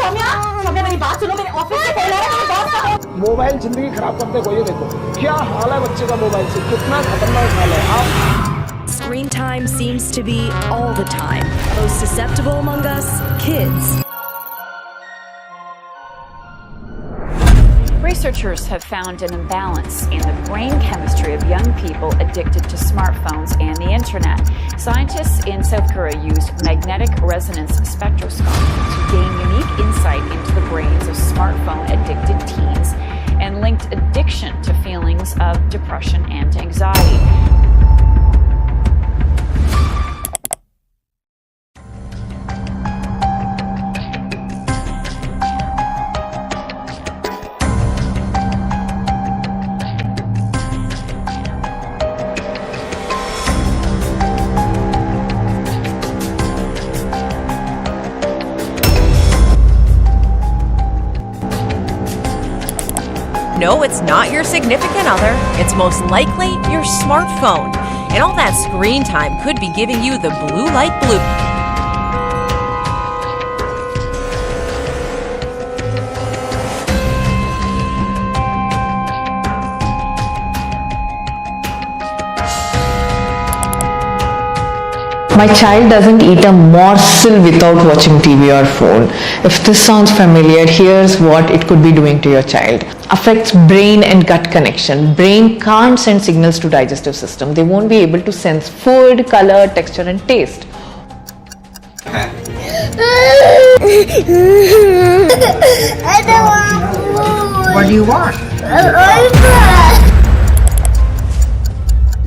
सौम्या मेरी बात सुनो, मेरे ऑफिस से कॉल आ रहा है, मेरी बात सुनो। मोबाइल जिंदगी खराब करते को, ये देखो क्या हाल है बच्चे का मोबाइल से, कितना खतरनाक हाल है। आप Screen time seems to be all the time. Most susceptible among us, kids. Researchers have found an imbalance in the brain chemistry of young people addicted to smartphones and the internet. Scientists in South Korea used magnetic resonance spectroscopy to gain unique insight into the brains of smartphone-addicted teens and linked addiction to feelings of depression and anxiety. No, it's not your significant other. It's most likely your smartphone. And all that screen time could be giving you the blue light blue. My child doesn't eat a morsel without watching TV or phone. If this sounds familiar, here's what it could be doing to your child. Affects brain and gut connection. Brain can't send signals to digestive system. They won't be able to sense food, color, texture and taste. I don't want food. What do you want?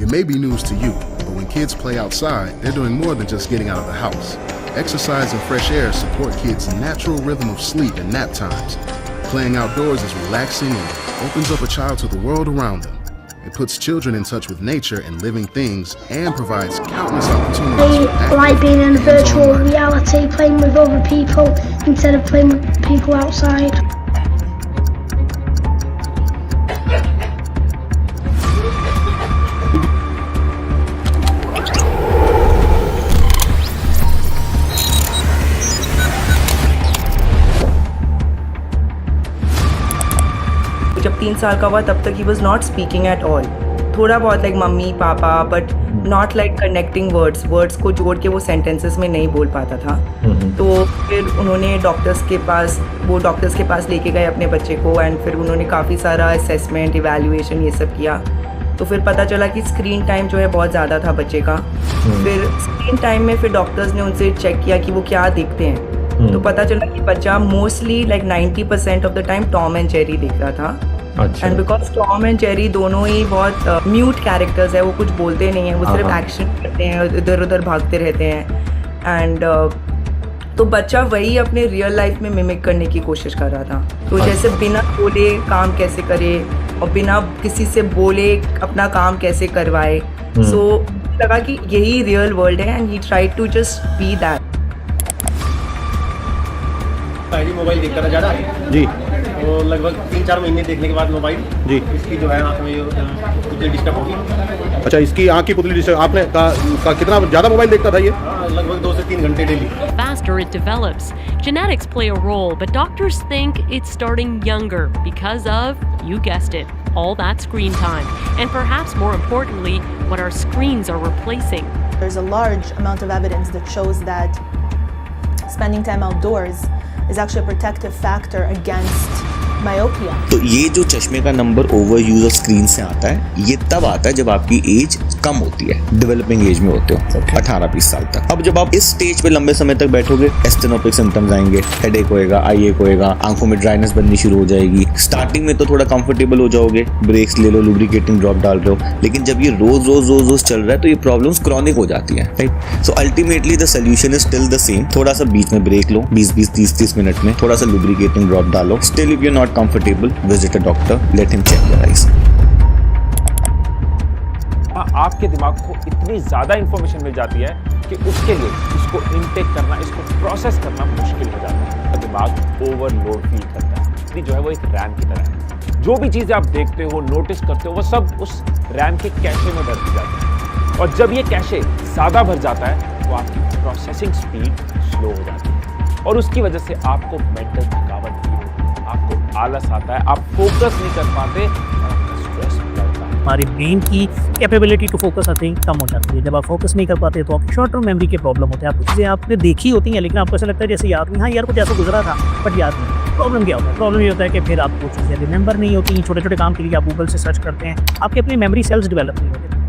It may be news to you, but when kids play outside, they're doing more than just getting out of the house. Exercise and fresh air support kids' natural rhythm of sleep and nap times. Playing outdoors is relaxing and opens up a child to the world around them. It puts children in touch with nature and living things and provides countless opportunities. I like being in virtual reality, playing with other people instead of playing with people outside. जब 3 साल का हुआ तब तक he was not speaking at all. थोड़ा बहुत like mummy papa, but not like connecting words को जोड़ के वो सेंटेंसेस में नहीं बोल पाता था. तो फिर उन्होंने डॉक्टर्स के पास लेके गए अपने बच्चे को, एंड फिर उन्होंने काफ़ी सारा असेसमेंट, इवैल्यूएशन ये सब किया. तो फिर पता चला कि स्क्रीन टाइम जो है बहुत ज़्यादा था बच्चे का. फिर स्क्रीन टाइम में फिर डॉक्टर्स ने उनसे चेक किया कि वो क्या देखते हैं. तो पता चला कि बच्चा mostly like 90% of the time Tom and Jerry देख रहा था. And because Tom and Jerry दोनों ही बहुत म्यूट कैरेक्टर्स है, वो कुछ बोलते नहीं हैं, वो सिर्फ एक्शन करते हैं, इधर उधर भागते रहते हैं. एंड तो बच्चा वही अपने रियल लाइफ में मिमिक करने की कोशिश कर रहा था. तो जैसे बिना बोले काम कैसे करे और बिना किसी से बोले अपना काम कैसे करवाए. सो लगा कि यही रियल वर्ल्ड है, and he tried to just be that. Mobile देखता था ज़्यादा जी, तो लगभग 3-4 महीने देखने के बाद मोबाइल जी इसकी जो है आँख में पुतली डिस्टर्ब होगी. अच्छा, इसकी आँख की पुतली डिस्टर्ब. आपने का कितना ज़्यादा मोबाइल देखता था ये? लगभग 2 से 3 घंटे daily. Faster it develops. Genetics play a role, but doctors think it's starting younger because of, you guessed it, all that screen time. And perhaps more importantly, what our screens are replacing. There's a large amount of evidence that shows that spending time outdoors is actually a protective factor against myopia. तो ये जो चश्मे का number over use of screen से आता है, ये तब आता है जब आपकी एज कम होती है, डेवलपिंग एज में होते हो 18-20 साल तक. अब जब आप इस स्टेज पे लंबे समय तक बैठोगे, एस्थेनोपिक सिम्टम्स आएंगे, हेडेक होएगा, आई एक होएगा, आंखों में ड्राइनेस बननी शुरू हो जाएगी. स्टार्टिंग में तो थोड़ा कंफर्टेबल हो जाओगे, ब्रेक्स ले लो, लुब्रिकेटिंग ड्रॉप डाल रहे हो, लेकिन जब ये रोज चल रहा है तो ये प्रॉब्लम्स क्रॉनिक हो जाती है, right. So ultimately the solution is still the same. थोड़ा सा बीच में ब्रेक लो, 20-20, 30-30 मिनट में थोड़ा सा लुब्रिकेटिंग ड्रॉप डालो. Still if you are not comfortable, visit a doctor, let him check your eyes. आपके दिमाग को इतनी ज़्यादा इंफॉर्मेशन मिल जाती है कि उसके लिए इसको इनटेक करना, इसको प्रोसेस करना मुश्किल हो जाता है. दिमाग ओवरलोड फील करता है. जो है वो एक रैम की तरह है. जो भी चीज़ें आप देखते हो, नोटिस करते हो, वो सब उस रैम के कैशे में भर जाती है. और जब ये कैशे ज़्यादा भर जाता है तो आपकी प्रोसेसिंग स्पीड स्लो हो जाती है. और उसकी वजह से आपको मेंटल थकावट फील होती है, आपको आलस आता है, आप फोकस नहीं कर पाते और आपका स्ट्रेस बढ़ता है। हमारी ब्रेन की capability to focus I think कम हो जाती है। जब आप फोकस नहीं कर पाते तो आपकी शॉर्ट टर्म मेमोरी के प्रॉब्लम होते हैं। आप चीज़ें आपने देखी होती हैं लेकिन आपको ऐसा लगता है जैसे याद नहीं, हाँ यार कुछ ऐसा गुजरा था बट याद नहीं। प्रॉब्लम क्या होता है? प्रॉब्लम ये होता है कि फिर आपको चीज़ें रिमेंबर नहीं होती, छोटे छोटे काम के लिए आप गूगल से सर्च करते हैं, आपके अपनी मेमोरी सेल्स डेवलप नहीं होते।